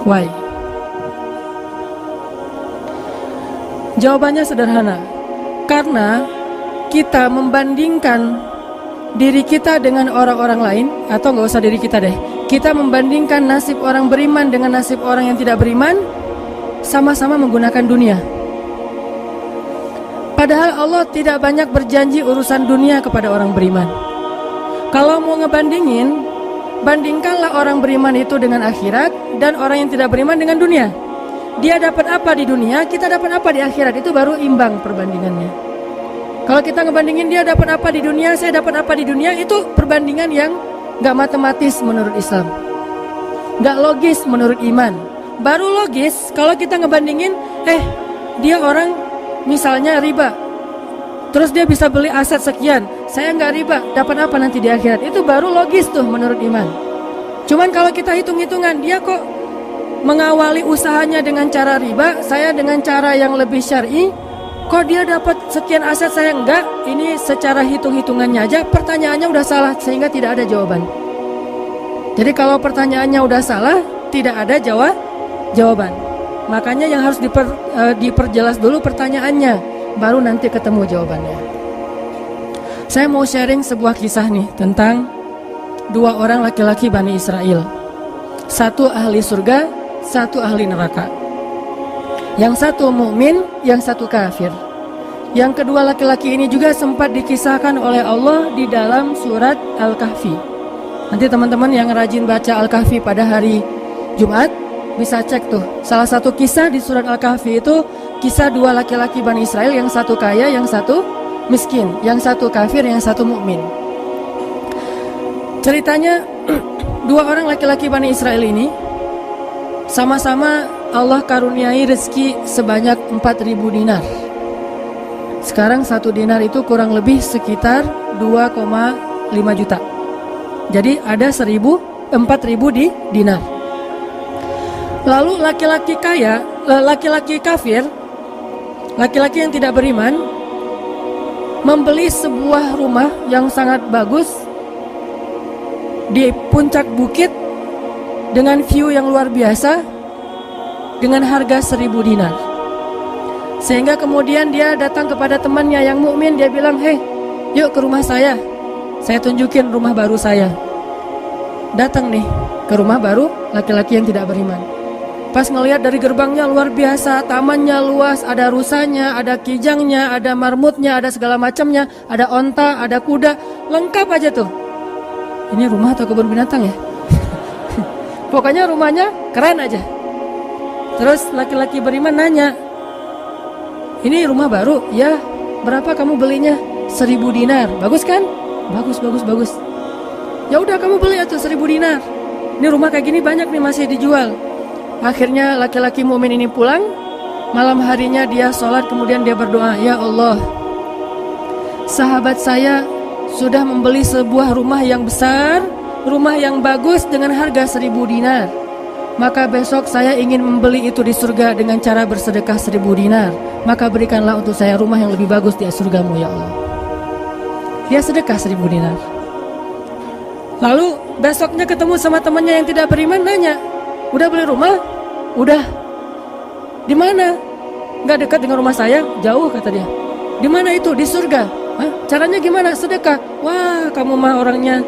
Why? Jawabannya sederhana. Karena kita membandingkan diri kita dengan orang-orang lain, atau nggak usah diri kita deh, kita membandingkan nasib orang beriman dengan nasib orang yang tidak beriman, sama-sama menggunakan dunia. Padahal Allah tidak banyak berjanji urusan dunia kepada orang beriman. Kalau mau ngebandingin, bandingkanlah orang beriman itu dengan akhirat dan orang yang tidak beriman dengan dunia. Dia dapat apa di dunia, kita dapat apa di akhirat, itu baru imbang perbandingannya. Kalau kita ngebandingin dia dapat apa di dunia, saya dapat apa di dunia, itu perbandingan yang gak matematis menurut Islam, gak logis menurut iman. Baru logis kalau kita ngebandingin, dia orang misalnya riba, terus dia bisa beli aset sekian, saya gak riba, dapat apa nanti di akhirat, itu baru logis tuh menurut iman. Cuman kalau kita hitung-hitungan, dia kok mengawali usahanya dengan cara riba, saya dengan cara yang lebih syar'i, kok dia dapat sekian aset saya enggak, ini secara hitung-hitungannya aja pertanyaannya udah salah sehingga tidak ada jawaban. Jadi kalau pertanyaannya udah salah, tidak ada jawaban. Makanya yang harus diperjelas dulu pertanyaannya, baru nanti ketemu jawabannya. Saya mau sharing sebuah kisah nih tentang dua orang laki-laki Bani Israel. Satu ahli surga, satu ahli neraka. Yang satu mukmin, yang satu kafir. Yang kedua laki-laki ini juga sempat dikisahkan oleh Allah di dalam surat Al-Kahfi. Nanti teman-teman yang rajin baca Al-Kahfi pada hari Jumat bisa cek tuh. Salah satu kisah di surat Al-Kahfi itu kisah dua laki-laki Bani Israel, yang satu kaya, yang satu miskin, yang satu kafir, yang satu mukmin. Ceritanya dua orang laki-laki Bani Israel ini sama-sama Allah karuniai rezeki sebanyak 4.000 dinar. Sekarang 1 dinar itu kurang lebih sekitar 2,5 juta. Jadi ada 4.000 di dinar. Lalu laki-laki kaya, laki-laki kafir, laki-laki yang tidak beriman, membeli sebuah rumah yang sangat bagus di puncak bukit dengan view yang luar biasa, dengan harga 1.000 dinar. Sehingga kemudian dia datang kepada temannya yang mukmin, dia bilang, yuk ke rumah saya tunjukin rumah baru saya. Datang nih ke rumah baru laki-laki yang tidak beriman. Pas ngelihat dari gerbangnya luar biasa, tamannya luas, ada rusanya, ada kijangnya, ada marmutnya, ada segala macamnya, ada onta, ada kuda, lengkap aja tuh. Ini rumah atau kebun binatang ya? Pokoknya rumahnya keren aja. Terus laki-laki beriman nanya, ini rumah baru? Ya. Berapa kamu belinya? 1.000 dinar. Bagus kan? Bagus. Ya udah kamu beli tuh 1.000 dinar. Ini rumah kayak gini banyak nih masih dijual. Akhirnya laki-laki mukmin ini pulang. Malam harinya dia sholat, kemudian dia berdoa, ya Allah, sahabat saya sudah membeli sebuah rumah yang besar, rumah yang bagus dengan harga 1.000 dinar. Maka besok saya ingin membeli itu di surga dengan cara bersedekah 1.000 dinar. Maka berikanlah untuk saya rumah yang lebih bagus di surgamu ya Allah. Dia sedekah 1.000 dinar. Lalu besoknya ketemu sama temannya yang tidak beriman, nanya, udah beli rumah? Udah. Di mana? Gak dekat dengan rumah saya, jauh kata dia. Di mana itu? Di surga. Hah? Caranya gimana? Sedekah. Wah, kamu mah orangnya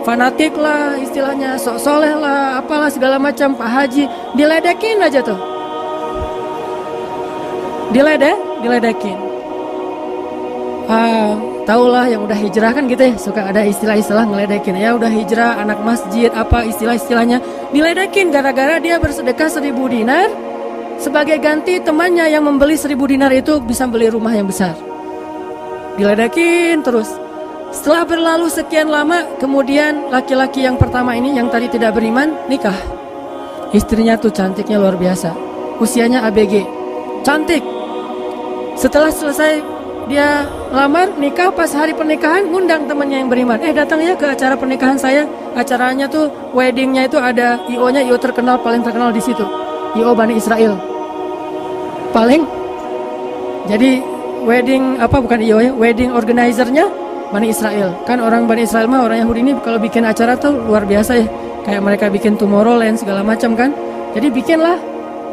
fanatik lah, istilahnya sok soleh lah, apalah segala macam, Pak Haji, diledekin aja tuh, diledekin. Taulah yang udah hijrah kan gitu ya, suka ada istilah-istilah ngeledekin. Ya udah hijrah, anak masjid, apa istilah-istilahnya, diledekin gara-gara dia bersedekah 1.000 dinar. Sebagai ganti temannya yang membeli 1.000 dinar itu bisa beli rumah yang besar. Diledekin terus. Setelah berlalu sekian lama, kemudian laki-laki yang pertama ini yang tadi tidak beriman nikah. Istrinya tuh cantiknya luar biasa, usianya ABG, cantik. Setelah selesai dia lamar, nikah, pas hari pernikahan ngundang temannya yang beriman, datang ya ke acara pernikahan saya. Acaranya tuh weddingnya itu ada IO-nya, IO terkenal, paling terkenal di situ, IO Bani Israel. Jadi wedding bukan IO ya, wedding organizer-nya Bani Israel. Kan orang Bani Israel mah, orang Yahudi ini kalau bikin acara tuh luar biasa ya. Kayak mereka bikin Tomorrowland segala macam kan. Jadi bikinlah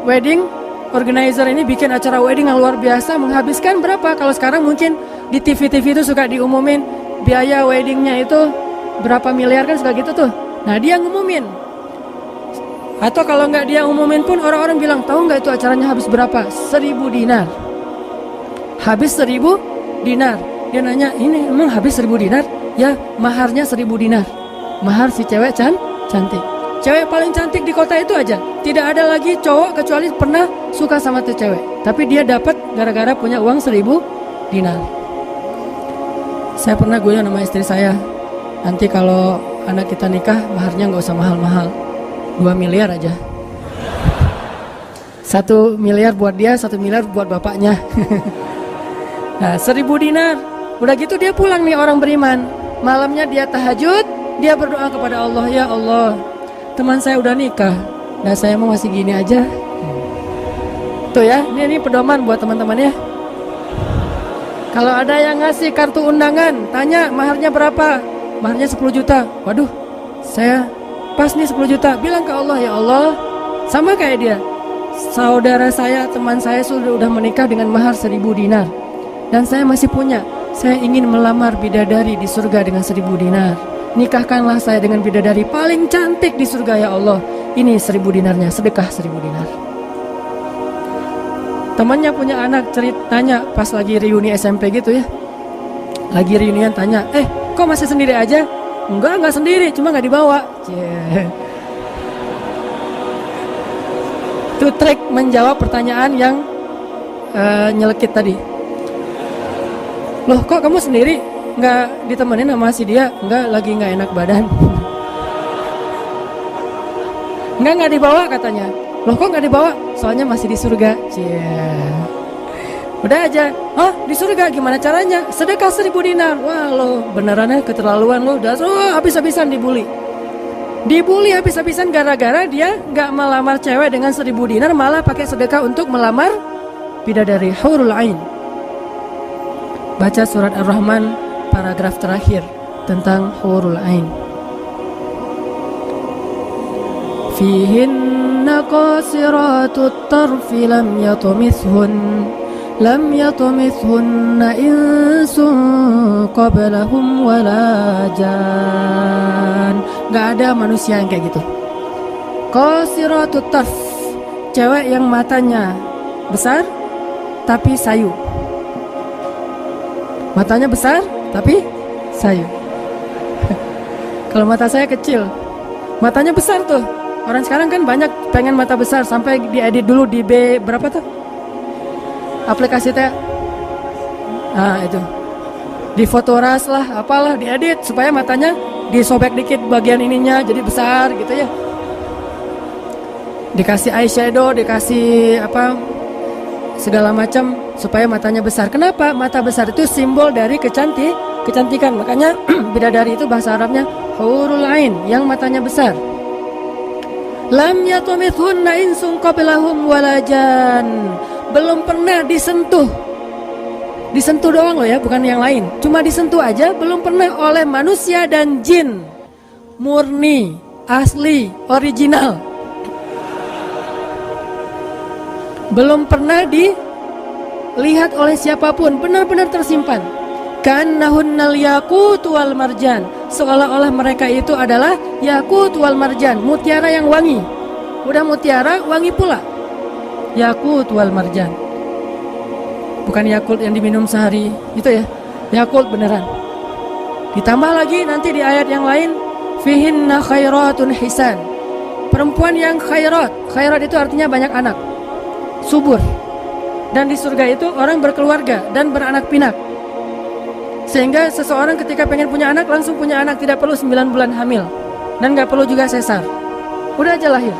wedding organizer ini bikin acara wedding yang luar biasa, menghabiskan berapa? Kalau sekarang mungkin di TV-TV itu suka diumumin biaya weddingnya itu berapa miliar kan, suka gitu tuh. Nah dia ngumumin. Atau kalau nggak dia umumin pun orang-orang bilang, tahu nggak itu acaranya habis berapa? 1.000 dinar. Habis 1.000 dinar. Dia nanya, ini emang habis 1.000 dinar? Ya, maharnya 1.000 dinar. Mahar si cewek cantik. Cewek paling cantik di kota itu aja. Tidak ada lagi cowok kecuali pernah suka sama tuh cewek. Tapi dia dapat gara-gara punya uang 1.000 dinar. Saya pernah guyon sama istri saya, nanti kalau anak kita nikah maharnya nggak usah mahal-mahal, 2 miliar aja. 1 miliar buat dia, 1 miliar buat bapaknya. Nah, 1.000 dinar. Udah gitu dia pulang nih orang beriman. Malamnya dia tahajud, dia berdoa kepada Allah, ya Allah, teman saya udah nikah, nah saya mau masih gini aja. Tuh ya, ini pedoman buat teman-teman ya. Kalau ada yang ngasih kartu undangan, tanya maharnya berapa? Maharnya 10 juta. Waduh, saya pas nih 10 juta. Bilang ke Allah, ya Allah, sama kayak dia, saudara saya, teman saya sudah menikah dengan mahar 1.000 dinar, dan saya masih punya. Saya ingin melamar bidadari di surga dengan 1.000 dinar. Nikahkanlah saya dengan bidadari paling cantik di surga, ya Allah. Ini 1.000 dinarnya, sedekah 1.000 dinar. Temannya punya anak, ceritanya pas lagi reuni SMP gitu ya. Lagi reunian tanya, kok masih sendiri aja? Enggak sendiri, cuma nggak dibawa. Itu trik menjawab pertanyaan yang nyelekit tadi. Loh, kok kamu sendiri? Nggak ditemenin sama si dia? Enggak, lagi nggak enak badan. Nggak dibawa katanya. Loh, kok nggak dibawa? Soalnya masih di surga. Udah aja. Oh, di surga gimana caranya? Sedekah 1.000 dinar. Wah, lo benerannya keterlaluan lo. Udah habis-habisan dibully. Dibully habis-habisan gara-gara dia nggak melamar cewek dengan 1.000 dinar, malah pakai sedekah untuk melamar bidadari hurul ain. Baca surat Ar-Rahman paragraf terakhir tentang hurul ain. Fihinna qasiratut tarfi lam yatumithunna insun qablahum wala jan. Gak ada manusia yang kayak gitu. Qasiratut tarf, cewek yang matanya besar tapi sayu. Matanya besar tapi sayu. Kalau mata saya kecil, matanya besar tuh. Orang sekarang kan banyak pengen mata besar, sampai diedit dulu di berapa tuh aplikasi teh. Nah itu, di fotoras lah, apalah, diedit supaya matanya disobek dikit bagian ininya jadi besar gitu ya. Dikasih eyeshadow, dikasih apa segala macam supaya matanya besar. Kenapa? Mata besar itu simbol dari kecantikan. Makanya bidadari itu bahasa Arabnya hurul ain, yang matanya besar. Lam yatumithunna insun qablahum walajan. Belum pernah disentuh. Disentuh doang loh ya, bukan yang lain. Cuma disentuh aja, belum pernah oleh manusia dan jin. Murni, asli, original. Belum pernah dilihat oleh siapapun, benar-benar tersimpan. Kannahunnal yaqut wal marjan, seolah-olah mereka itu adalah yaqut wal marjan, mutiara yang wangi. Udah mutiara, wangi pula. Yaqut wal marjan. Bukan Yakult yang diminum sehari, itu ya. Yakult beneran. Ditambah lagi nanti di ayat yang lain, fihinna khairatun hisan. Perempuan yang khairat. Khairat itu artinya banyak anak, subur. Dan di surga itu orang berkeluarga dan beranak pinak. Sehingga seseorang ketika pengen punya anak, langsung punya anak, tidak perlu 9 bulan hamil. Dan gak perlu juga sesar. Udah aja lahir.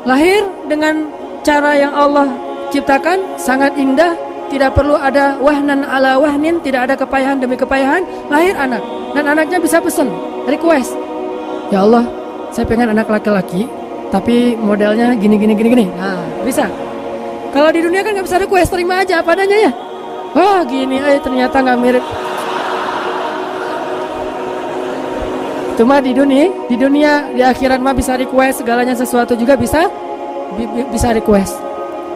Lahir dengan cara yang Allah ciptakan, sangat indah. Tidak perlu ada wahnan ala wahnin, tidak ada kepayahan demi kepayahan. Lahir anak. Dan anaknya bisa pesen, request. Ya Allah, saya pengen anak laki-laki, tapi modelnya gini. Nah, bisa. Kalau di dunia kan gak bisa request, terima aja apa adanya ya. Wah gini, ternyata gak mirip. Cuma di dunia, di akhirat mah bisa request segalanya, sesuatu juga bisa bisa request.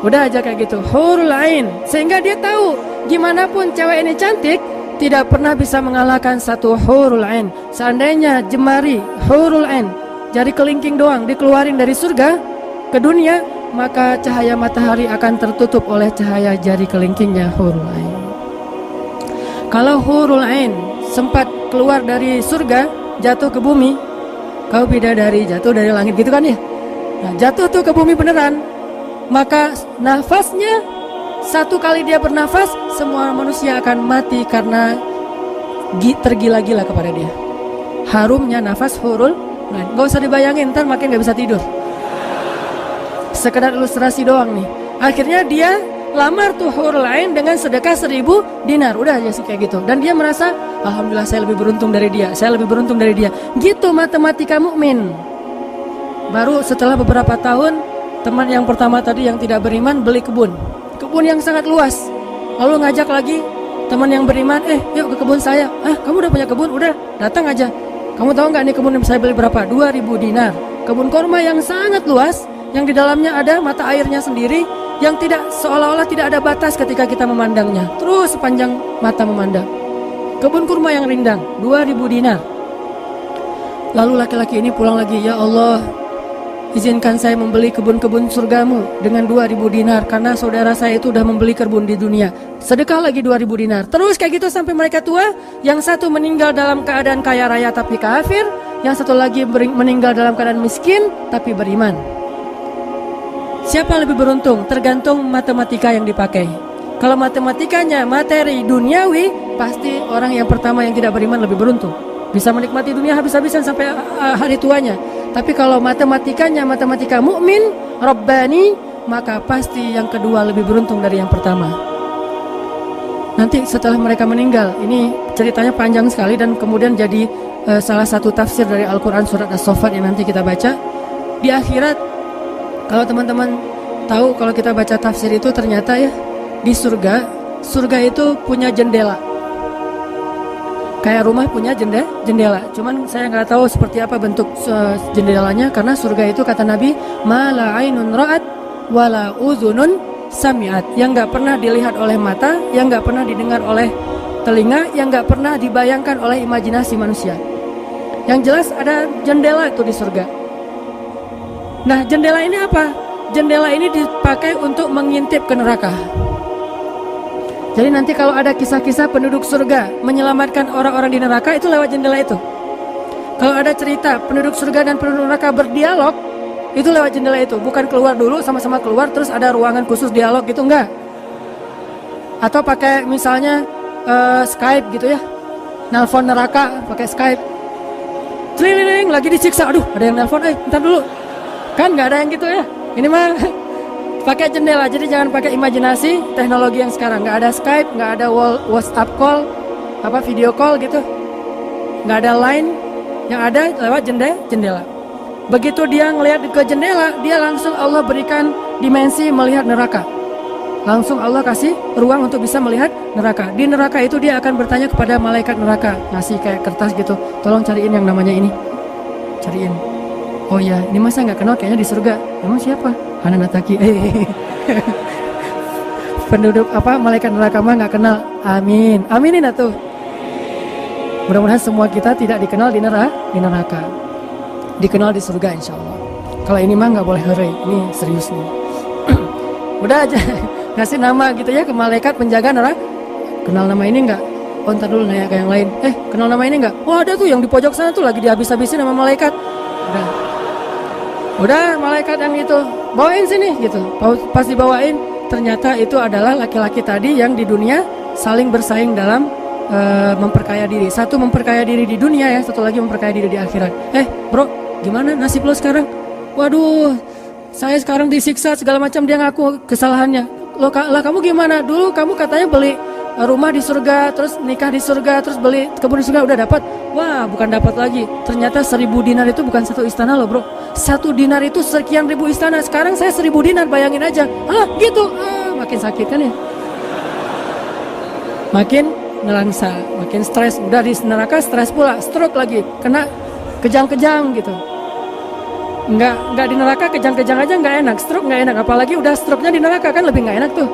Udah aja kayak gitu, hurul ain. Sehingga dia tahu gimana pun cewek ini cantik, tidak pernah bisa mengalahkan satu hurul ain. Seandainya jemari hurul ain, jari kelingking doang dikeluarin dari surga ke dunia, maka cahaya matahari akan tertutup oleh cahaya jari kelingkingnya hurul ain. Kalau hurul ain sempat keluar dari surga, jatuh ke bumi, kau bidadari jatuh dari langit gitu kan ya. Nah, jatuh tuh ke bumi beneran, maka nafasnya satu kali dia bernafas, semua manusia akan mati karena tergila-gila kepada dia. Harumnya nafas hurul ain. Gak usah dibayangin, ntar makin gak bisa tidur. Sekedar ilustrasi doang nih. Akhirnya dia lamar tuh hurul ain dengan sedekah 1000 dinar. Udah aja sih kayak gitu. Dan dia merasa, alhamdulillah saya lebih beruntung dari dia, saya lebih beruntung dari dia. Gitu matematika mukmin. Baru setelah beberapa tahun, teman yang pertama tadi yang tidak beriman beli kebun yang sangat luas. Lalu ngajak lagi teman yang beriman, yuk ke kebun saya. Kamu udah punya kebun? Udah, datang aja. Kamu tahu nggak nih kebun yang saya beli berapa? 2000 dinar. Kebun korma yang sangat luas, yang di dalamnya ada mata airnya sendiri, yang tidak, seolah-olah tidak ada batas ketika kita memandangnya. Terus sepanjang mata memandang. Kebun kurma yang rindang, 2000 dinar. Lalu laki-laki ini pulang lagi, ya Allah, izinkan saya membeli kebun-kebun surgamu dengan 2000 dinar, karena saudara saya itu udah membeli kebun di dunia. Sedekah lagi 2000 dinar. Terus kayak gitu sampai mereka tua. Yang satu meninggal dalam keadaan kaya raya tapi kafir, yang satu lagi meninggal dalam keadaan miskin tapi beriman. Siapa lebih beruntung? Tergantung matematika yang dipakai. Kalau matematikanya materi duniawi, pasti orang yang pertama yang tidak beriman lebih beruntung. Bisa menikmati dunia habis-habisan sampai hari tuanya. Tapi kalau matematikanya matematika mukmin, Rabbani, maka pasti yang kedua lebih beruntung dari yang pertama. Nanti setelah mereka meninggal, ini ceritanya panjang sekali dan kemudian jadi salah satu tafsir dari Al-Quran surat As-Saffat yang nanti kita baca. Di akhirat, kalau teman-teman tahu, kalau kita baca tafsir itu ternyata ya, di surga itu punya jendela. Kayak rumah punya jendela. Cuman saya nggak tahu seperti apa bentuk jendelanya, karena surga itu kata Nabi, ma la ainun ra'at wa la udhunun sami'at, yang nggak pernah dilihat oleh mata, yang nggak pernah didengar oleh telinga, yang nggak pernah dibayangkan oleh imajinasi manusia. Yang jelas ada jendela itu di surga. Nah, jendela ini apa? Jendela ini dipakai untuk mengintip ke neraka. Jadi nanti kalau ada kisah-kisah penduduk surga menyelamatkan orang-orang di neraka, itu lewat jendela itu. Kalau ada cerita penduduk surga dan penduduk neraka berdialog, itu lewat jendela itu. Bukan keluar dulu, sama-sama keluar terus ada ruangan khusus dialog gitu, enggak. Atau pakai misalnya Skype gitu ya, nelpon neraka pakai Skype. Tling, lagi disiksa, aduh ada yang nelpon, bentar dulu. Kan nggak ada yang gitu ya. Ini mah pakai jendela. Jadi jangan pakai imajinasi teknologi yang sekarang. Nggak ada Skype, nggak ada WhatsApp call, video call gitu. Nggak ada line. Yang ada lewat jendela. Begitu dia ngelihat ke jendela, dia langsung Allah berikan dimensi melihat neraka. Langsung Allah kasih ruang untuk bisa melihat neraka. Di neraka itu dia akan bertanya kepada malaikat neraka, ngasih kayak kertas gitu. Tolong cariin yang namanya ini. Cariin. Oh ya, ini masa nggak kenal kayaknya di surga. Emang siapa? Hananataki. Penduduk malaikat neraka mah nggak kenal. Amin. Aminin atuh. Mudah-mudahan semua kita tidak dikenal di neraka. Dikenal di surga insya Allah. Kalau ini mah nggak boleh hore. Ini serius nih. Udah aja ngasih nama gitu ya ke malaikat penjaga neraka. Kenal nama ini nggak? Oh ntar dulu nanya ke yang lain. Kenal nama ini nggak? Oh ada tuh yang di pojok sana tuh lagi dihabis-habisin sama malaikat. Udah malaikat yang itu bawain sini gitu. Pas dibawain ternyata itu adalah laki-laki tadi yang di dunia saling bersaing dalam memperkaya diri. Satu memperkaya diri di dunia ya, satu lagi memperkaya diri di akhirat. Bro, gimana nasib lo sekarang? Waduh, saya sekarang disiksa segala macam. Dia ngaku kesalahannya. Lah kamu gimana? Dulu kamu katanya beli rumah di surga, terus nikah di surga, terus beli kebun di surga, udah dapat. Wah, bukan dapat lagi. Ternyata 1000 dinar itu bukan satu istana loh bro. 1 dinar itu sekian ribu istana. Sekarang saya 1000 dinar, bayangin aja. Gitu. Makin sakit kan ya. Makin nelangsa, makin stres. Udah di neraka stres pula, stroke lagi, kena kejang-kejang gitu. nggak di neraka kejang-kejang aja nggak enak, stroke nggak enak, apalagi udah stroke-nya di neraka kan lebih nggak enak tuh.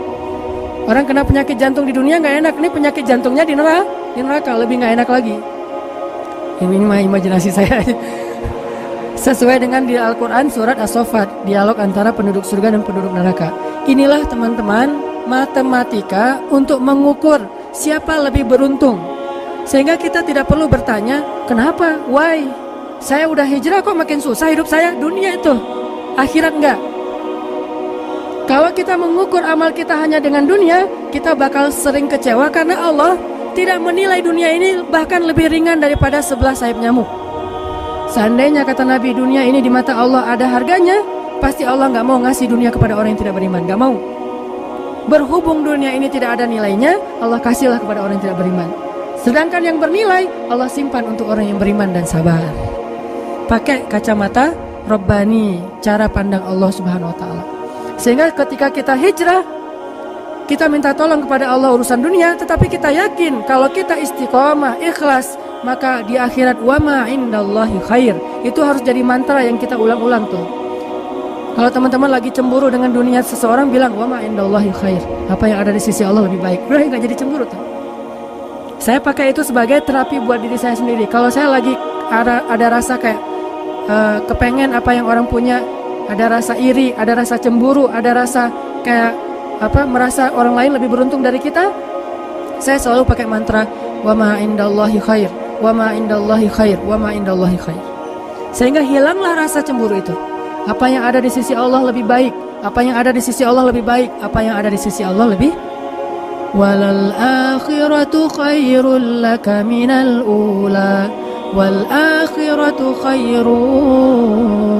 Orang kena penyakit jantung di dunia nggak enak, ini penyakit jantungnya di neraka lebih nggak enak lagi. Ini mah imajinasi saya. Sesuai dengan di Al-Quran surat As-Saffat, dialog antara penduduk surga dan penduduk neraka. Inilah teman-teman matematika untuk mengukur siapa lebih beruntung. Sehingga kita tidak perlu bertanya, kenapa? Why? Saya udah hijrah kok makin susah hidup saya. Dunia itu, akhirat enggak. Kalau kita mengukur amal kita hanya dengan dunia, kita bakal sering kecewa karena Allah tidak menilai dunia ini bahkan lebih ringan daripada 11 sayap nyamuk. Seandainya kata Nabi dunia ini di mata Allah ada harganya, pasti Allah nggak mau ngasih dunia kepada orang yang tidak beriman, nggak mau. Berhubung dunia ini tidak ada nilainya, Allah kasihlah kepada orang yang tidak beriman. Sedangkan yang bernilai, Allah simpan untuk orang yang beriman dan sabar. Pakai kacamata Rabbani, cara pandang Allah Subhanahu Wa Taala. Sehingga ketika kita hijrah, kita minta tolong kepada Allah urusan dunia, tetapi kita yakin kalau kita istiqomah, ikhlas, maka di akhirat wa ma indallahi khair. Itu harus jadi mantra yang kita ulang-ulang tuh. Kalau teman-teman lagi cemburu dengan dunia, seseorang bilang wa ma indallahi khair, apa yang ada di sisi Allah lebih baik. Udah nggak jadi cemburu tuh. Saya pakai itu sebagai terapi buat diri saya sendiri. Kalau saya lagi ada rasa kayak kepengen apa yang orang punya, ada rasa iri, ada rasa cemburu, ada rasa kayak merasa orang lain lebih beruntung dari kita, saya selalu pakai mantra wa ma indallahi khair, wa ma indallahi khair, wa ma indallahi khair. Sehingga hilanglah rasa cemburu itu. Apa yang ada di sisi Allah lebih baik, apa yang ada di sisi Allah lebih baik, apa yang ada di sisi Allah lebih. Walal akhiratu khairul laka minal ula, wal akhiratu khairu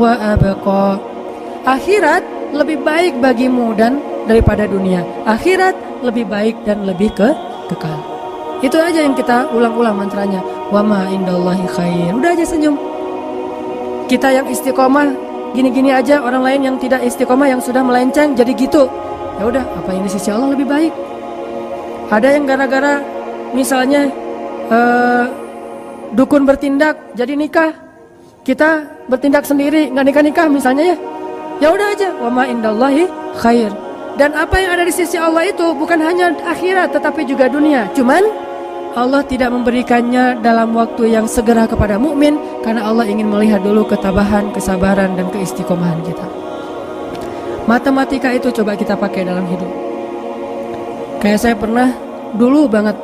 wa abqa. Akhirat lebih baik bagimu dan daripada dunia. Akhirat lebih baik dan lebih kekal. Itu aja yang kita ulang-ulang mantranya. Wa ma indallahi khair. Udah aja senyum. Kita yang istiqomah gini-gini aja, orang lain yang tidak istiqomah yang sudah melenceng jadi gitu. Ya udah, apa yang di sisi Allah lebih baik. Ada yang gara-gara misalnya dukun bertindak jadi nikah, kita bertindak sendiri nggak nikah-nikah misalnya ya. Ya udah aja, wa ma indallahi khair. Dan apa yang ada di sisi Allah itu bukan hanya akhirat tetapi juga dunia. Cuman Allah tidak memberikannya dalam waktu yang segera kepada mukmin karena Allah ingin melihat dulu ketabahan, kesabaran dan keistiqomahan kita. Matematika itu coba kita pakai dalam hidup. Kayak saya pernah dulu banget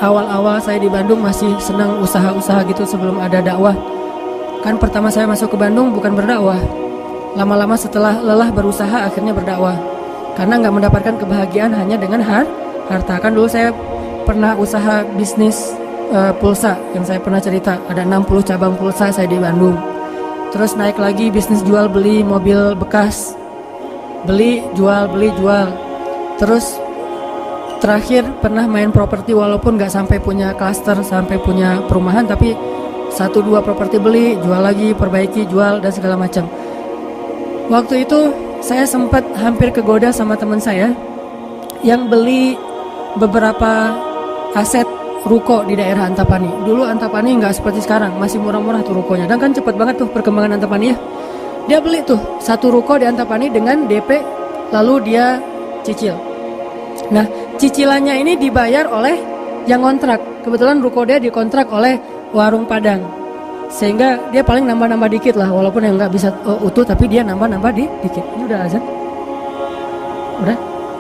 awal-awal saya di Bandung masih senang usaha-usaha gitu sebelum ada dakwah. Kan pertama saya masuk ke Bandung bukan berdakwah. Lama-lama setelah lelah berusaha akhirnya berdakwah. Karena nggak mendapatkan kebahagiaan hanya dengan harta. Kan dulu saya pernah usaha bisnis pulsa yang saya pernah cerita. Ada 60 cabang pulsa saya di Bandung. Terus naik lagi bisnis jual beli mobil bekas. Beli jual. Terus terakhir pernah main properti walaupun nggak sampai punya klaster, sampai punya perumahan, tapi 1-2 properti beli, jual lagi, perbaiki, jual dan segala macam. Waktu itu saya sempat hampir kegoda sama teman saya yang beli beberapa aset ruko di daerah Antapani. Dulu Antapani nggak seperti sekarang, masih murah-murah tuh rukonya. Dan kan cepet banget tuh perkembangan Antapani ya. Dia beli tuh 1 ruko di Antapani dengan DP, lalu dia cicil. Nah, cicilannya ini dibayar oleh yang kontrak. Kebetulan ruko dia dikontrak oleh warung Padang. Sehingga dia paling nambah-nambah dikit lah, walaupun yang nggak bisa utuh, tapi dia nambah-nambah dikit. Ini udah azan? Udah?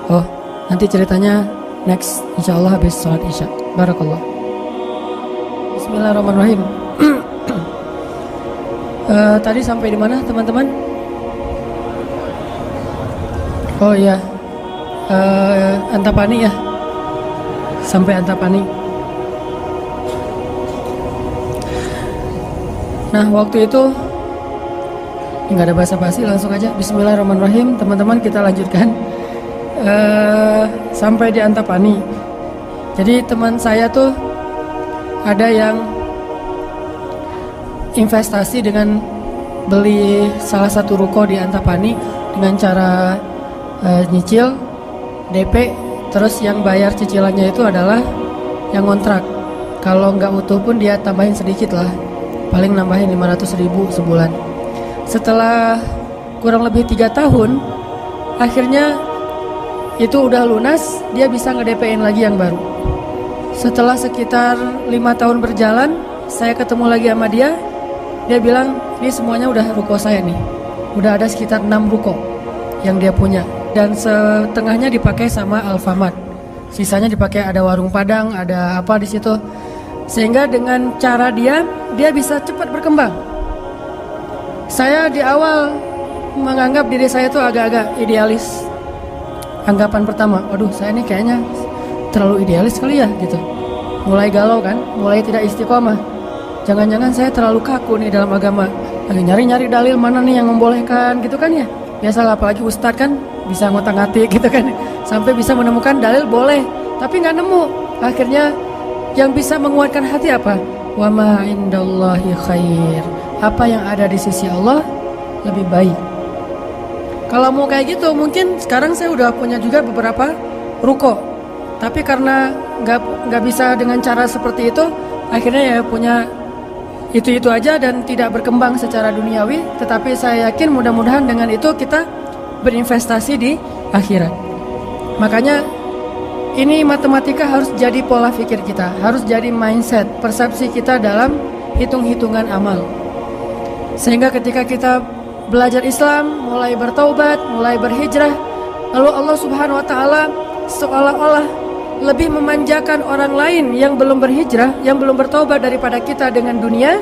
Oh, nanti ceritanya next, insya Allah habis sholat isya. Barakallah. Bismillahirrahmanirrahim. Tadi sampai di mana teman-teman? Oh iya, Antapani ya. Sampai Antapani. Nah waktu itu nggak ada basa-basi, langsung aja Bismillahirrahmanirrahim. Teman-teman kita lanjutkan sampai di Antapani. Jadi teman saya tuh ada yang investasi dengan beli salah satu ruko di Antapani dengan cara nyicil DP, terus yang bayar cicilannya itu adalah yang kontrak. Kalau nggak utuh pun dia tambahin sedikit lah, paling nambahin 500.000 sebulan. Setelah kurang lebih 3 tahun, akhirnya itu udah lunas, dia bisa nge-DP-in lagi yang baru. Setelah sekitar 5 tahun berjalan, saya ketemu lagi sama dia. Dia bilang, ini semuanya udah ruko saya nih. Udah ada sekitar 6 ruko yang dia punya, dan setengahnya dipakai sama Alfamart. Sisanya dipakai ada warung Padang, ada apa di situ. Sehingga dengan cara dia bisa cepat berkembang. Saya di awal menganggap diri saya tuh agak-agak idealis. Anggapan pertama, waduh saya ini kayaknya terlalu idealis kali ya gitu. Mulai galau kan, mulai tidak istiqomah. Jangan-jangan saya terlalu kaku nih dalam agama. Lagi nyari-nyari dalil mana nih yang membolehkan gitu kan ya. Biasalah apalagi ustadz kan bisa ngotak-ngatik gitu kan. Sampai bisa menemukan dalil boleh, tapi nggak nemu. Akhirnya yang bisa menguatkan hati apa? Wa ma indallahi khair. Apa yang ada di sisi Allah lebih baik. Kalau mau kayak gitu, mungkin sekarang saya udah punya juga beberapa ruko. Tapi karena nggak bisa dengan cara seperti itu, akhirnya ya punya itu aja dan tidak berkembang secara duniawi. Tetapi saya yakin mudah-mudahan dengan itu kita berinvestasi di akhirat. Makanya ini matematika harus jadi pola pikir kita, harus jadi mindset, persepsi kita dalam hitung-hitungan amal. Sehingga ketika kita belajar Islam, mulai bertaubat, mulai berhijrah, lalu Allah Subhanahu wa taala seolah-olah lebih memanjakan orang lain yang belum berhijrah, yang belum bertaubat daripada kita dengan dunia.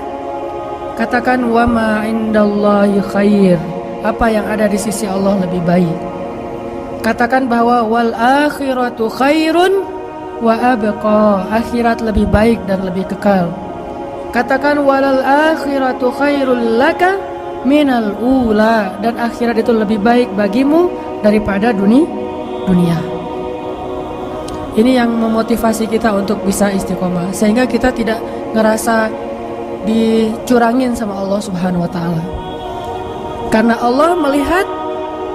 Katakan wa ma indallahi khair. Apa yang ada di sisi Allah lebih baik. Katakan bahwa wal akhiratu khairun wa abqa. Akhirat lebih baik dan lebih kekal. Katakan walal akhiratu khairul laka minal ula, dan akhirat itu lebih baik bagimu daripada dunia. Ini yang memotivasi kita untuk bisa istiqomah, sehingga kita tidak ngerasa dicurangin sama Allah Subhanahu wa taala. Karena Allah melihat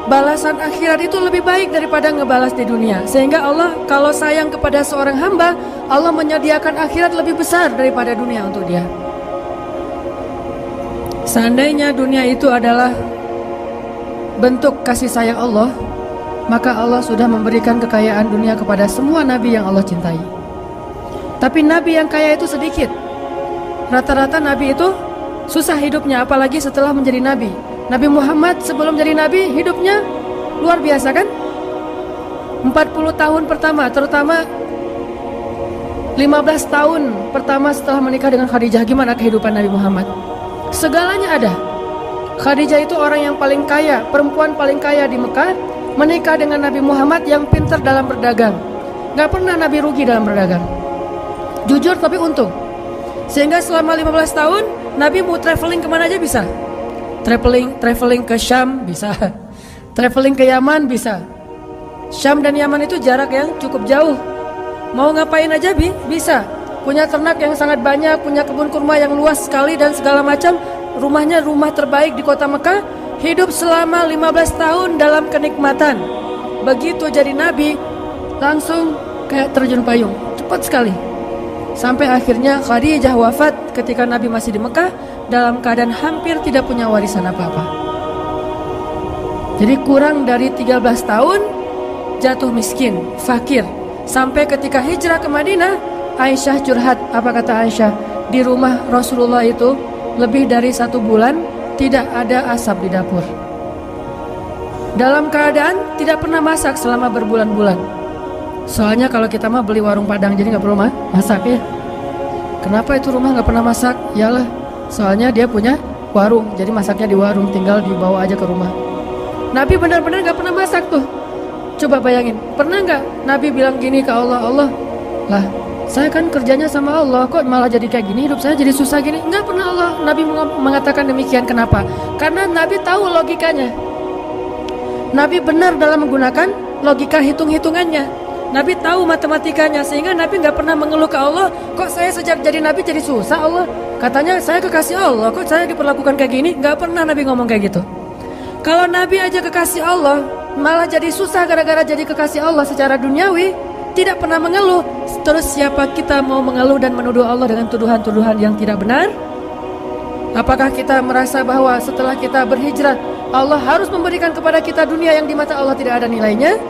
balasan akhirat itu lebih baik daripada ngebalas di dunia. Sehingga Allah kalau sayang kepada seorang hamba, Allah menyediakan akhirat lebih besar daripada dunia untuk dia. Seandainya dunia itu adalah bentuk kasih sayang Allah, maka Allah sudah memberikan kekayaan dunia kepada semua nabi yang Allah cintai. Tapi nabi yang kaya itu sedikit. Rata-rata nabi itu susah hidupnya, apalagi setelah menjadi nabi. Nabi Muhammad sebelum jadi nabi hidupnya luar biasa kan? 40 tahun pertama, terutama 15 tahun pertama setelah menikah dengan Khadijah, gimana kehidupan Nabi Muhammad? Segalanya ada. Khadijah itu orang yang paling kaya, perempuan paling kaya di Mekah, menikah dengan Nabi Muhammad yang pintar dalam berdagang. Gak pernah Nabi rugi dalam berdagang. Jujur tapi untung. Sehingga selama 15 tahun Nabi mau traveling kemana aja bisa. Traveling ke Syam bisa. Traveling ke Yaman bisa. Syam dan Yaman itu jarak yang cukup jauh. Mau ngapain aja bisa. Punya ternak yang sangat banyak, punya kebun kurma yang luas sekali dan segala macam. Rumahnya rumah terbaik di kota Mekah. Hidup selama 15 tahun dalam kenikmatan. Begitu jadi nabi, langsung kayak terjun payung. Cepat sekali. Sampai akhirnya Khadijah wafat ketika Nabi masih di Mekah dalam keadaan hampir tidak punya warisan apa-apa. Jadi kurang dari 13 tahun jatuh miskin, fakir. Sampai ketika hijrah ke Madinah, Aisyah curhat. Apa kata Aisyah? Di rumah Rasulullah itu lebih dari 1 bulan tidak ada asap di dapur. Dalam keadaan tidak pernah masak selama berbulan-bulan. Soalnya kalau kita mah beli warung Padang, jadi gak perlu masak ya. Kenapa itu rumah gak pernah masak? Yalah, soalnya dia punya warung, jadi masaknya di warung, tinggal dibawa aja ke rumah. Nabi benar-benar gak pernah masak tuh. Coba bayangin, pernah gak Nabi bilang gini ke Allah, Allah, lah saya kan kerjanya sama Allah, kok malah jadi kayak gini, hidup saya jadi susah gini? Enggak pernah Allah Nabi mengatakan demikian. Kenapa? Karena Nabi tahu logikanya. Nabi benar dalam menggunakan logika hitung-hitungannya. Nabi tahu matematikanya, sehingga Nabi nggak pernah mengeluh ke Allah, kok saya sejak jadi Nabi jadi susah Allah. Katanya saya kekasih Allah, kok saya diperlakukan kayak gini? Nggak pernah Nabi ngomong kayak gitu. Kalau Nabi aja kekasih Allah, malah jadi susah gara-gara jadi kekasih Allah secara duniawi, tidak pernah mengeluh. Terus siapa kita mau mengeluh dan menuduh Allah dengan tuduhan-tuduhan yang tidak benar? Apakah kita merasa bahwa setelah kita berhijrah Allah harus memberikan kepada kita dunia yang di mata Allah tidak ada nilainya?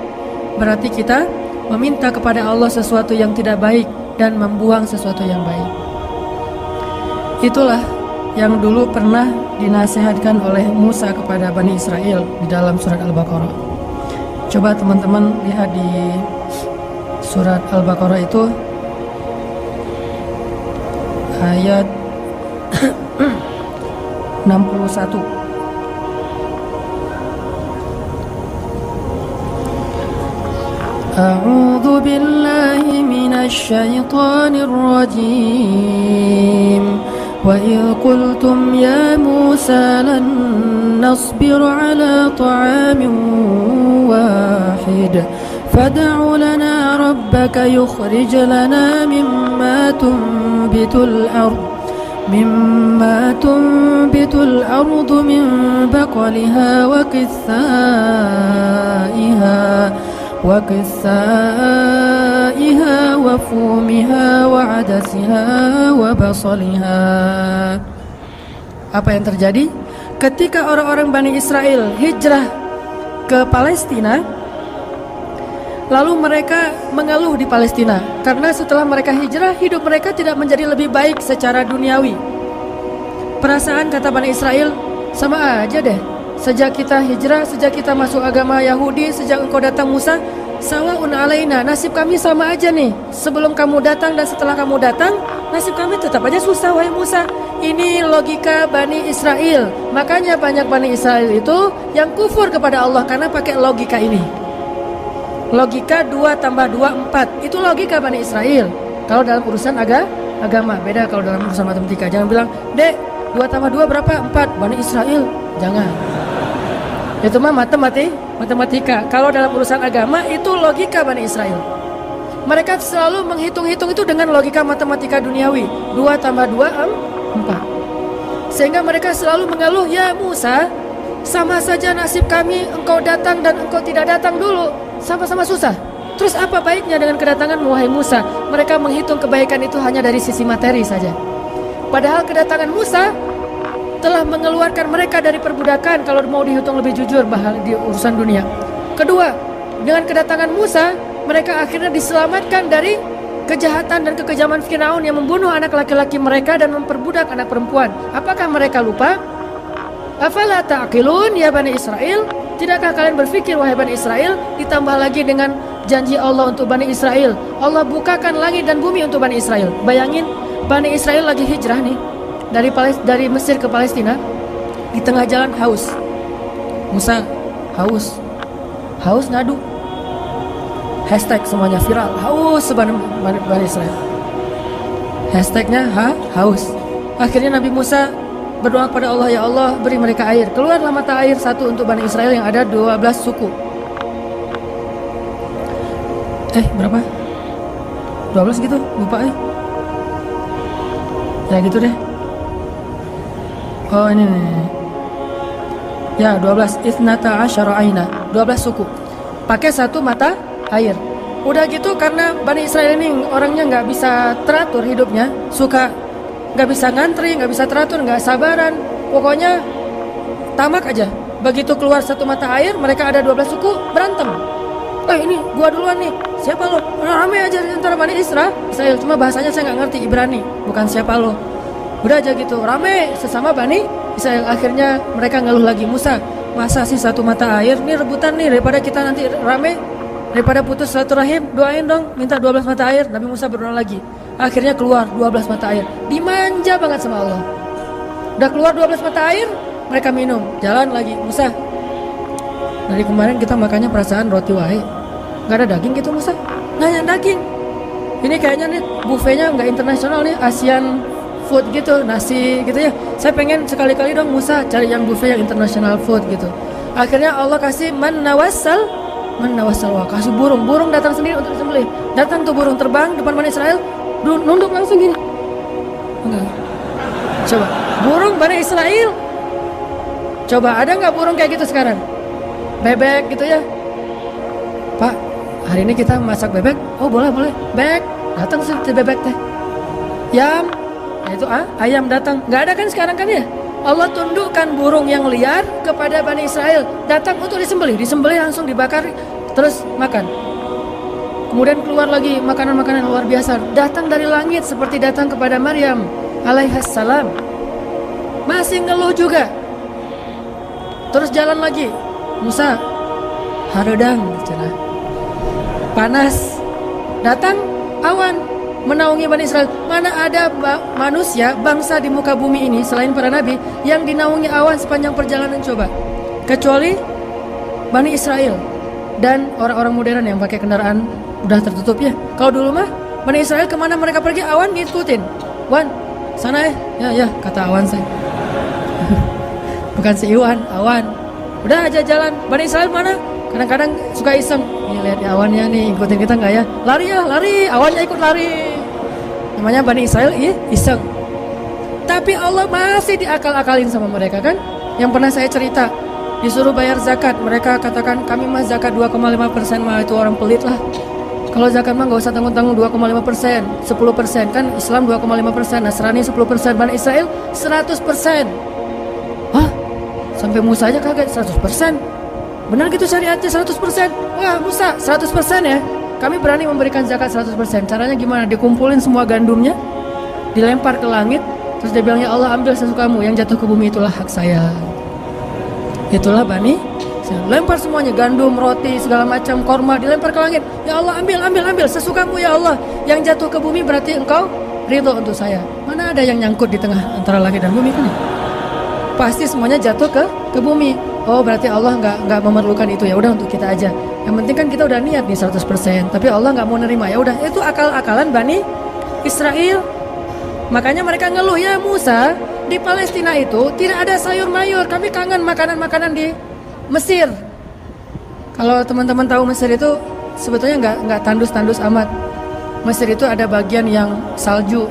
Berarti kita meminta kepada Allah sesuatu yang tidak baik dan membuang sesuatu yang baik. Itulah yang dulu pernah dinasihatkan oleh Musa kepada Bani Israel di dalam surat Al-Baqarah. Coba teman-teman lihat di surat Al-Baqarah itu ayat 61. A'udzu billahi minasy syaithanir rajim. Wa idh qultum ya Musa lan nasbir ala ta'amin wahid fad'u lana rabbaka yukhrij lana mimma tunbitul ardh min baqliha wa qithaiha wa fumiha wa adasiha wa basaliha. Apa yang terjadi ketika orang-orang Bani Israel hijrah ke Palestina? Lalu mereka mengeluh di Palestina karena setelah mereka hijrah hidup mereka tidak menjadi lebih baik secara duniawi. Perasaan kata Bani Israel, sama aja deh. Sejak kita hijrah, sejak kita masuk agama Yahudi, sejak engkau datang Musa, sawa'un alaina, nasib kami sama aja nih. Sebelum kamu datang dan setelah kamu datang, nasib kami tetap aja susah wahai Musa. Ini logika Bani Israel. Makanya banyak Bani Israel itu yang kufur kepada Allah karena pakai logika ini. Logika 2 tambah 2 4. Itu logika Bani Israel. Kalau dalam urusan agama, beda kalau dalam urusan matematika. Jangan bilang, "Dek, 2 tambah 2 berapa?" 4. Bani Israel. Jangan. Itu mah matematika. Kalau dalam urusan agama itu logika Bani Israel. Mereka selalu menghitung-hitung itu dengan logika matematika duniawi. 2 tambah 2 4. Sehingga mereka selalu mengeluh, "Ya Musa, sama saja nasib kami engkau datang dan engkau tidak datang dulu. Sama-sama susah. Terus apa baiknya dengan kedatangan wahai Musa?" Mereka menghitung kebaikan itu hanya dari sisi materi saja. Padahal kedatangan Musa telah mengeluarkan mereka dari perbudakan kalau mau dihitung lebih jujur bahal di urusan dunia. Kedua, dengan kedatangan Musa, mereka akhirnya diselamatkan dari kejahatan dan kekejaman Firaun yang membunuh anak laki-laki mereka dan memperbudak anak perempuan. Apakah mereka lupa? Afala ta'qilun ya Bani Israel? Tidakkah kalian berpikir wahai Bani Israel? Ditambah lagi dengan janji Allah untuk Bani Israel. Allah bukakan langit dan bumi untuk Bani Israel. Bayangin, Bani Israel lagi hijrah nih dari Mesir ke Palestina, di tengah jalan haus. Musa haus ngadu. Hashtag semuanya viral, haus Bani Israel. Hashtagnya haus. Akhirnya Nabi Musa berdoa kepada Allah, "Ya Allah, beri mereka air." Keluarlah mata air satu untuk Bani Israel yang ada 12 suku. Berapa? 12 gitu, lupa ya gitu deh. Oh ini nih. Ya 12, Ithnata asyara aina, 12 suku pakai satu mata air. Udah gitu karena Bani Israel ini orangnya nggak bisa teratur hidupnya, suka nggak bisa ngantri, nggak bisa teratur, nggak sabaran, pokoknya tamak aja. Begitu keluar satu mata air, mereka ada 12 suku berantem. Ini gua duluan nih, siapa lo? Rame aja antara Bani Israel, cuma bahasanya saya nggak ngerti, Ibrani, bukan siapa lo. Udah aja gitu, rame sesama Bani Israel. Akhirnya mereka ngeluh lagi, "Musa, masa sih satu mata air? Ini rebutan nih, daripada kita nanti rame, daripada putus silaturahim, doain dong, minta 12 mata air." Nabi Musa berdoa lagi. Akhirnya keluar 12 mata air. Dimanja banget sama Allah. Udah keluar 12 mata air, mereka minum. Jalan lagi, "Musa, dari kemarin kita makannya perasaan roti wae, nggak ada daging gitu Musa." "Nggak ada daging. Ini kayaknya nih buffetnya nggak internasional nih, Asian food gitu, nasi gitu ya. Saya pengen sekali-kali dong Musa cari yang buffet yang international food gitu." Akhirnya Allah kasih man nawassal, wah, kasih burung datang sendiri untuk disembelih. Datang tuh burung terbang depan Bani Israel, nunduk langsung gini. Enggak. Coba, burung Bani Israel. Coba ada nggak burung kayak gitu sekarang? Bebek gitu ya. "Pak, hari ini kita masak bebek." "Oh boleh. Bebek." Datang sih bebek teh. "Yam, yaitu ayam datang. Nggak ada kan sekarang kan ya? Allah tundukkan burung yang liar kepada Bani Israel, datang untuk disembelih langsung dibakar, terus makan. Kemudian keluar lagi makanan-makanan luar biasa, datang dari langit seperti datang kepada Maryam alaihissalam. Masih ngeluh juga. Terus jalan lagi, Musa, haredang, panas, datang awan menaungi Bani Israel. Mana ada manusia, bangsa di muka bumi ini selain para nabi yang dinaungi awan sepanjang perjalanan coba, kecuali Bani Israel dan orang-orang modern yang pakai kendaraan udah tertutup ya. Kalau dulu mah Bani Israel kemana mereka pergi awan ngikutin. Wan, sana ya kata awan saya. Bukan si Iwan, awan. Udah aja jalan. Bani Israel mana? Kadang-kadang suka iseng. Nih lihat di awannya nih, ikutin kita nggak ya? Lari ya, lari. Awannya ikut lari. Namanya Bani Israel iseng. Tapi Allah masih diakal-akalin sama mereka kan? Yang pernah saya cerita, disuruh bayar zakat, mereka katakan kami mah zakat 2,5% mah itu orang pelit lah. Kalau zakat mah nggak usah tanggung-tanggung 2,5%, 10% kan Islam 2,5%, Nasrani 10%, Bani Israel 100%. Hah? Sampai Musa aja kaget 100%. Benar gitu syariatnya 100%? Wah Musa 100% ya? Kami berani memberikan zakat 100%. Caranya gimana? Dikumpulin semua gandumnya, dilempar ke langit, terus dia bilang, ya Allah ambil sesukamu, yang jatuh ke bumi itulah hak saya. Itulah Bani, lempar semuanya, gandum, roti, segala macam, korma, dilempar ke langit. Ya Allah ambil sesukamu ya Allah. Yang jatuh ke bumi berarti engkau ridho untuk saya. Mana ada yang nyangkut di tengah antara langit dan bumi kan? Pasti semuanya jatuh ke bumi. Oh berarti Allah nggak memerlukan itu, ya udah untuk kita aja. Yang penting kan kita udah niat nih 100%. Tapi Allah nggak mau nerima, ya udah itu akal-akalan Bani Israel. Makanya mereka ngeluh, ya Musa, di Palestina itu tidak ada sayur mayur. Kami kangen makanan-makanan di Mesir. Kalau teman-teman tahu Mesir itu sebetulnya nggak tandus-tandus amat. Mesir itu ada bagian yang salju.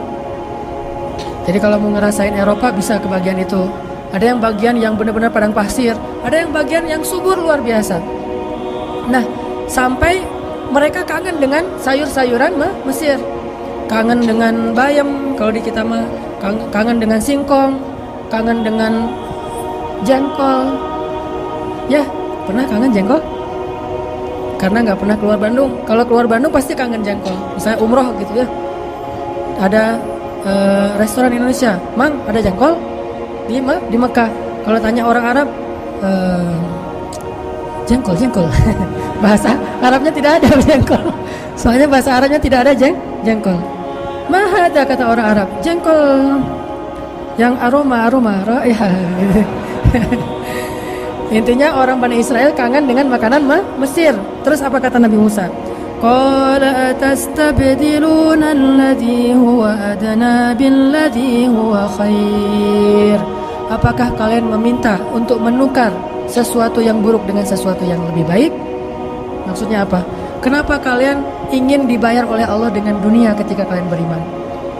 Jadi kalau mau ngerasain Eropa bisa ke bagian itu. Ada yang bagian yang benar-benar padang pasir, ada yang bagian yang subur luar biasa. Nah, sampai mereka kangen dengan sayur-sayuran Mesir. Kangen dengan bayam, kalau di kita mah kangen dengan singkong, kangen dengan jengkol. Ya, pernah kangen jengkol? Karena nggak pernah keluar Bandung. Kalau keluar Bandung pasti kangen jengkol. Misalnya umroh gitu ya. Ada restoran Indonesia, Mang ada jengkol? Di Mekah. Kalau tanya orang Arab, jengkol. Bahasa Arabnya tidak ada jengkol. Soalnya bahasa Arabnya tidak ada jengkol. Mahada kata orang Arab, jengkol yang aroma raihah. Intinya orang Bani Israel kangen dengan makanan Mesir. Terus apa kata Nabi Musa? Qala atastabdiluna alladhi huwa adna billadhi huwa khair. Apakah kalian meminta untuk menukar sesuatu yang buruk dengan sesuatu yang lebih baik? Maksudnya apa? Kenapa kalian ingin dibayar oleh Allah dengan dunia ketika kalian beriman?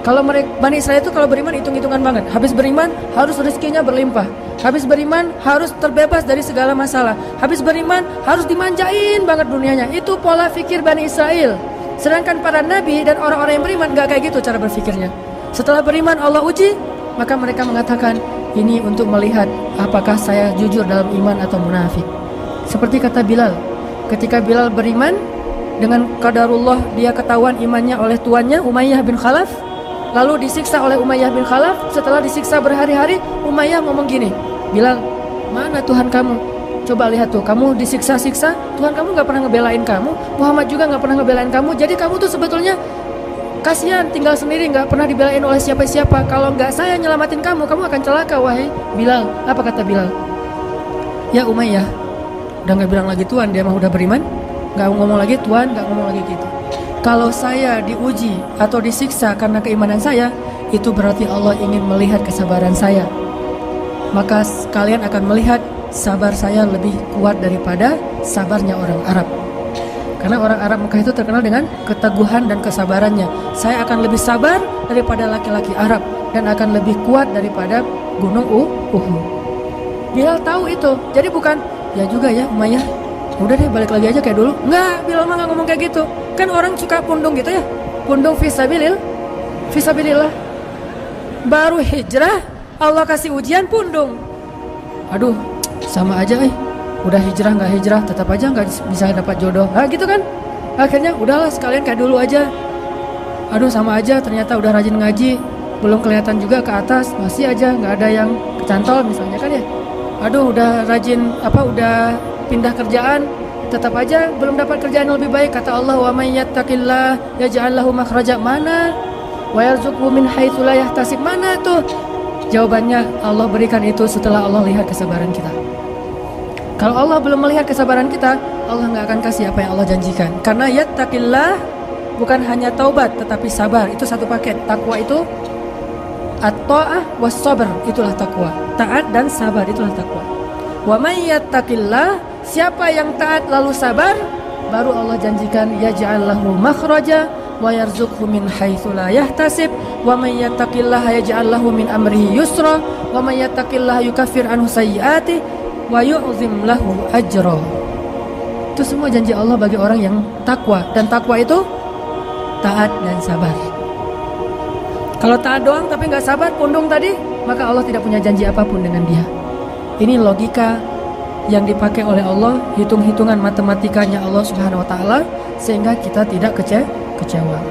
Kalau Bani Israel itu kalau beriman hitung-hitungan banget. Habis beriman harus rezekinya berlimpah. Habis beriman harus terbebas dari segala masalah. Habis beriman harus dimanjain banget dunianya. Itu pola pikir Bani Israel. Sedangkan para nabi dan orang-orang yang beriman gak kayak gitu cara berpikirnya. Setelah beriman Allah uji, maka mereka mengatakan, ini untuk melihat apakah saya jujur dalam iman atau munafik. Seperti kata Bilal, ketika Bilal beriman, dengan qadarullah dia ketahuan imannya oleh tuannya Umayyah bin Khalaf, lalu disiksa oleh Umayyah bin Khalaf. Setelah disiksa berhari-hari, Umayyah ngomong gini, Bilal, mana Tuhan kamu? Coba lihat tuh, kamu disiksa-siksa, Tuhan kamu gak pernah ngebelain kamu, Muhammad juga gak pernah ngebelain kamu. Jadi kamu tuh sebetulnya kasihan, tinggal sendiri, gak pernah dibelain oleh siapa-siapa. Kalau gak saya nyelamatin kamu, kamu akan celaka, wahai Bilal. Apa kata Bilal? Ya Umayyah, udah gak bilang lagi Tuhan, dia mah udah beriman, gak ngomong lagi Tuhan, gak ngomong lagi gitu. Kalau saya diuji atau disiksa karena keimanan saya, itu berarti Allah ingin melihat kesabaran saya. Maka kalian akan melihat sabar saya lebih kuat daripada sabarnya orang Arab. Karena orang Arab Mekah itu terkenal dengan keteguhan dan kesabarannya. Saya akan lebih sabar daripada laki-laki Arab dan akan lebih kuat daripada gunung Uhud. Bilal tahu itu. Jadi bukan, ya juga ya Umayyah, udah deh balik lagi aja kayak dulu. Enggak, Bilal mah gak ngomong kayak gitu. Kan orang suka pundung gitu ya, pundung fisabilillah. baru hijrah Allah kasih ujian pundung. Aduh, sama aja udah hijrah nggak hijrah tetap aja nggak bisa dapat jodoh. Gitu kan. Akhirnya udahlah sekalian kayak dulu aja. Aduh, sama aja, ternyata udah rajin ngaji belum kelihatan juga ke atas, masih aja nggak ada yang kecantol misalnya kan ya. Aduh, udah rajin udah pindah kerjaan, tetap aja belum dapat kerjaan yang lebih baik. Kata Allah, wa may yattaqillah yaj'al lahu makhraja. Mana? Wa yarzuqhu min haitsu la yahtasib. Mana tuh? Jawabannya Allah berikan itu setelah Allah lihat kesabaran kita. Kalau Allah belum melihat kesabaran kita, Allah nggak akan kasih apa yang Allah janjikan. Karena yattaqillah bukan hanya taubat tetapi sabar, itu satu paket. Takwa itu at-ta'ah was sabr, itulah takwa. Taat dan sabar, itulah takwa. Wa may yattaqillah, siapa yang taat lalu sabar, baru Allah janjikan yaj'al lahu makhraja wa yarzuqhu min haitsu la yahtasib wa may yattaqillaha yaj'al lahu min amrihi yusra wa may yattaqillaha yukaffir anhu sayyi'atihi wa yu'zim lahu ajra. Itu semua janji Allah bagi orang yang takwa, dan takwa itu taat dan sabar. Kalau taat doang tapi nggak sabar, pundung tadi, maka Allah tidak punya janji apapun dengan dia. Ini logika yang dipakai oleh Allah, hitung-hitungan matematikanya Allah Subhanahu wa taala, sehingga kita tidak kecewa.